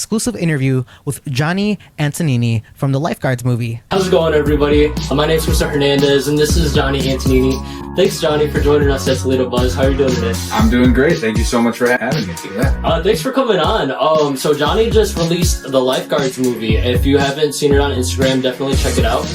exclusive interview with Johnny Antonini from the Lifeguards movie. How's it going, everybody? My name's Justo Hernandez, and this is Johnny Antonini. Thanks, Johnny, for joining us at ToledoBuzz. How are you doing today? I'm doing great. Thank you so much for having me. Thanks for coming on. So Johnny just released the Lifeguards movie. If you haven't seen it on Instagram, definitely check it out.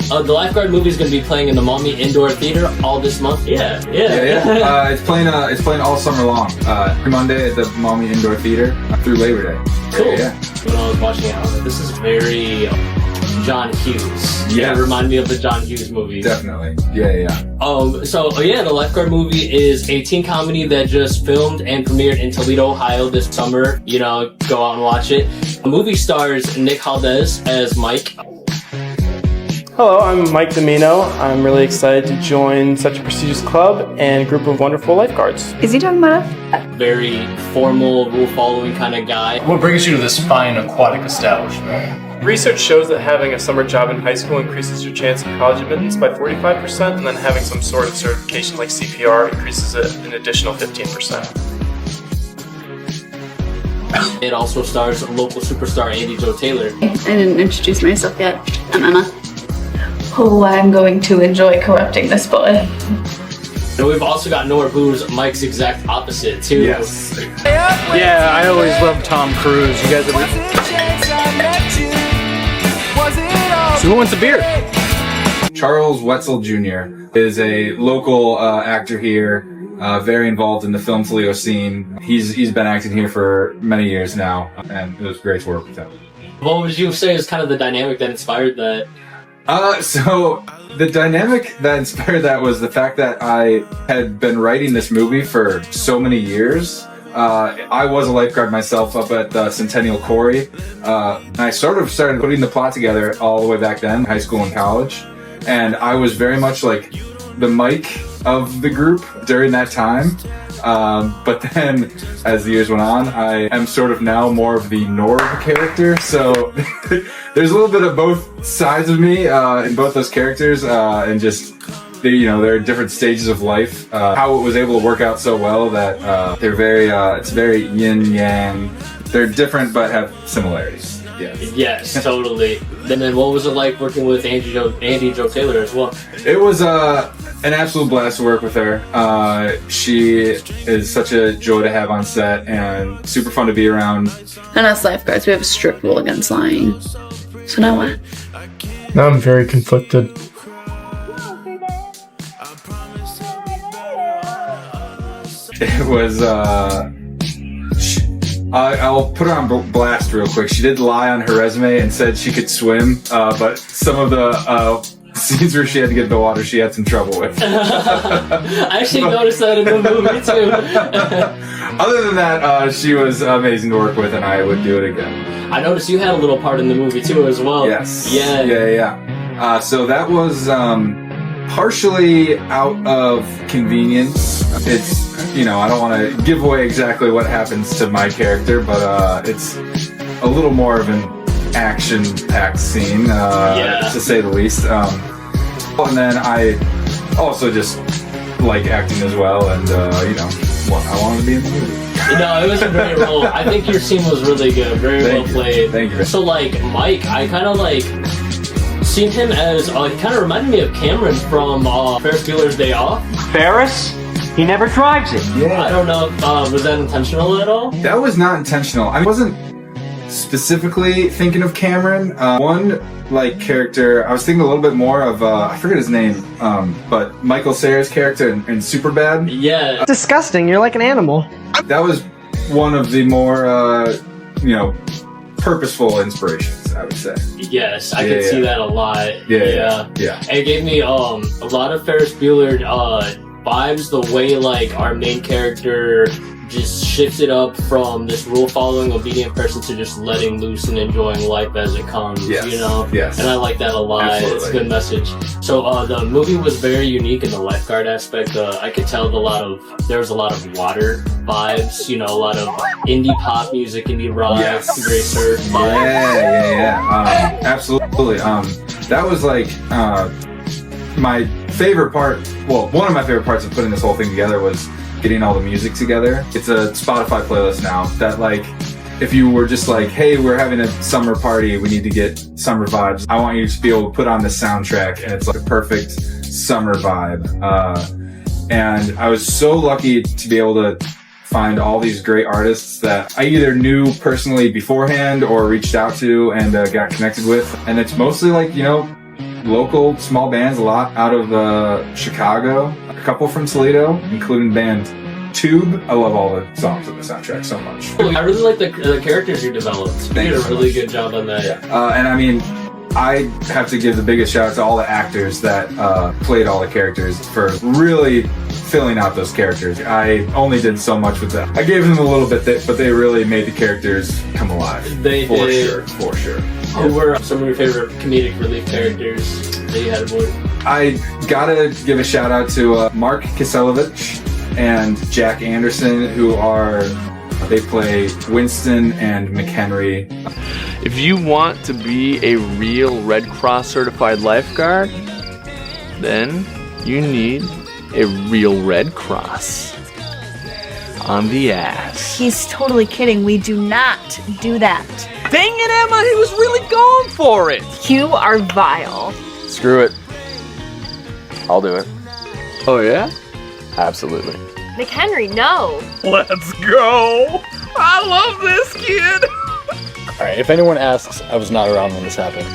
The Lifeguard movie is going to be playing in the Maumee Indoor Theater all this month. Yeah. It's playing all summer long. Every Monday at the Maumee Indoor Theater through Labor Day. Cool. Yeah. When I was watching it, I was like, this is very John Hughes. Yes. It reminded me of the John Hughes movies. Definitely. Yeah. The Lifeguard movie is a teen comedy that just filmed and premiered in Toledo, Ohio this summer. You know, go out and watch it. The movie stars Nick Haldes as Mike. Hello, I'm Mike Domino. I'm really excited to join such a prestigious club and group of wonderful lifeguards. Is he talking about Very formal, rule-following kind of guy. What brings you to this fine aquatic establishment? Research shows that having a summer job in high school increases your chance of college admittance by 45%, and then having some sort of certification like CPR increases it an additional 15%. It also stars local superstar Andi Jo Taylor. I didn't introduce myself yet. I'm Emma. Oh, I'm going to enjoy corrupting this boy. And we've also got Nora, who's Mike's exact opposite, too. Yes. Yeah, I always loved Tom Cruise. You guys ever... So who wants a beer? Charles Wetzel Jr. is a local actor here, very involved in the film Toledo scene. He's been acting here for many years now, and it was great to work with him. What would you say is kind of the dynamic that inspired that? So the dynamic that inspired that was the fact that I had been writing this movie for so many years. I was a lifeguard myself up at Centennial Quarry. I sort of started putting the plot together all the way back then, high school and college. And I was very much like the Mike of the group during that time. But then, as the years went on, I am sort of now more of the Norb character. So there's a little bit of both sides of me in both those characters, and just there are different stages of life. How it was able to work out so well that they're very it's very yin yang. They're different but have similarities. Yes, totally. And then what was it like working with Andi Jo Taylor as well? It was an absolute blast to work with her. She is such a joy to have on set and super fun to be around. And us lifeguards, we have a strict rule against lying. So now what? Now I'm very conflicted. It was I'll put her on blast real quick. She did lie on her resume and said she could swim, but some of the scenes where she had to get in the water, she had some trouble with. I actually noticed that in the movie too. Other than that, she was amazing to work with, and I would do it again. I noticed you had a little part in the movie too as well. Yes. Yeah. So that was partially out of convenience. It's I don't want to give away exactly what happens to my character, but it's a little more of an action-packed scene, to say the least. And then I also just like acting as well, and I wanted to be in the movie. No, it was a great role. I think your scene was really good, very well played. Thank you. So Mike, I kind of seen him as he kind of reminded me of Cameron from Ferris Bueller's Day Off. Ferris? He never drives it. Yeah. I don't know. Was that intentional at all? That was not intentional. I wasn't specifically thinking of Cameron. One character, I was thinking a little bit more of I forget his name, but Michael Cera's character in Superbad. Yeah. Disgusting. You're like an animal. That was one of the more purposeful inspirations, I would say. Yes, I could see that a lot. Yeah. It gave me a lot of Ferris Bueller vibes, the way our main character just shifted up from this rule-following, obedient person to just letting loose and enjoying life as it comes. Yes. Yes. And I like that a lot. Absolutely. It's a good message. So the movie was very unique in the lifeguard aspect. I could tell there was a lot of water vibes. A lot of indie pop music, indie rock, great surf vibes. Yeah. Absolutely. That was my favorite part. Well, one of my favorite parts of putting this whole thing together was getting all the music together. It's a Spotify playlist now that if you were just like, hey, we're having a summer party, we need to get summer vibes, I want you to be able to put on this soundtrack and it's like a perfect summer vibe. And I was so lucky to be able to find all these great artists that I either knew personally beforehand or reached out to and got connected with. And it's mostly like, you know, local small bands, a lot out of Chicago, a couple from Toledo, including band Tube. I love all the songs on the soundtrack so much. I really like the characters you developed. You did a really good job on that. Yeah. And I mean, I have to give the biggest shout out to all the actors that played all the characters for really filling out those characters. I only did so much with that. I gave them a little bit, but they really made the characters come alive. They did. For sure. Who were some of your favorite comedic relief characters that you had aboard? I gotta give a shout out to Mark Kiselevich and Jack Anderson, they play Winston and McHenry. If you want to be a real Red Cross certified lifeguard, then you need a real Red Cross on the ass. He's totally kidding. We do not do that. Dang it, Emma, he was really going for it. You are vile. Screw it. I'll do it. Oh yeah? Absolutely. McHenry, no. Let's go. I love this kid. All right, if anyone asks, I was not around when this happened.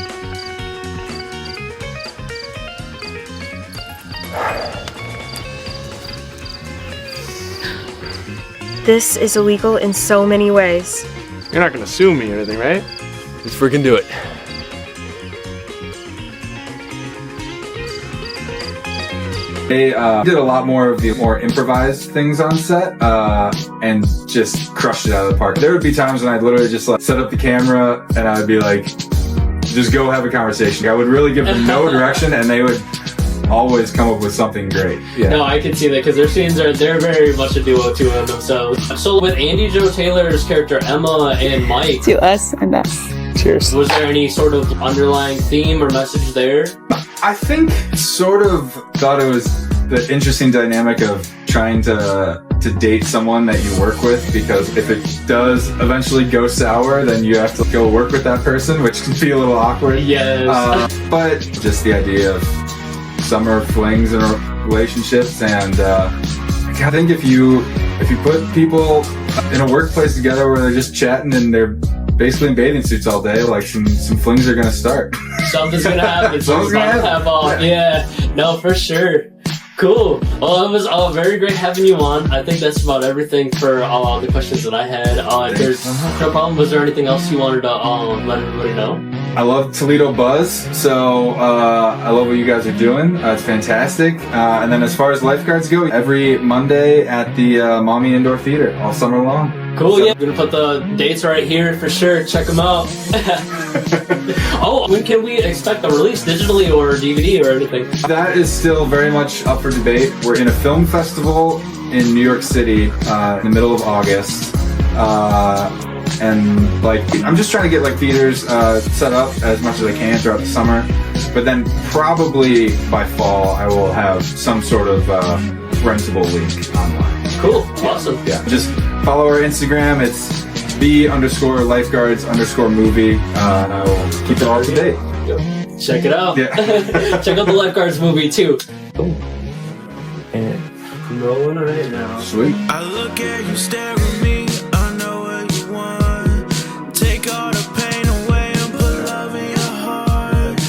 This is illegal in so many ways. You're not gonna sue me or anything, right? Let's freaking do it. They did a lot more of the more improvised things on set and just crushed it out of the park. There would be times when I'd literally just like set up the camera and I would be like, just go have a conversation. I would really give them no direction and they would always come up with something great. Yeah. No, I can see that because their scenes they're very much a duo to themselves. So with Andi Jo Taylor's character Emma and Mike, To us and us. Cheers. was there any sort of underlying theme or message there? I think sort of thought it was the interesting dynamic of trying to date someone that you work with, because if it does eventually go sour, then you have to go work with that person, which can be a little awkward. Yes. But just the idea of summer flings and relationships, and I think if you put people in a workplace together where they're just chatting and they're basically in bathing suits all day, like some flings are gonna start. Something's gonna happen. Something's gonna happen. Yeah. No, for sure. Cool. Well, it was very great having you on. I think that's about everything for all the questions that I had. If there's no problem, was there anything else you wanted to let everybody know? I love ToledoBuzz, so I love what you guys are doing. It's fantastic. And then as far as lifeguards go, every Monday at the Maumee Indoor Theater all summer long. Cool, So- yeah. I'm gonna put the dates right here for sure. Check them out. Oh, when can we expect the release, digitally or DVD or anything? That is still very much up for debate. We're in a film festival in New York City in the middle of August. And like, I'm just trying to get like theaters set up as much as I can throughout the summer. But then probably by fall, I will have some sort of rentable link online. Cool, awesome. Yeah, just follow our Instagram. It's the_lifeguards_movie, and I will keep it all to date. Check it out. Yeah. Check out the Lifeguards movie too. Oh. And rolling right now. Sweet. I look at you, stare at me.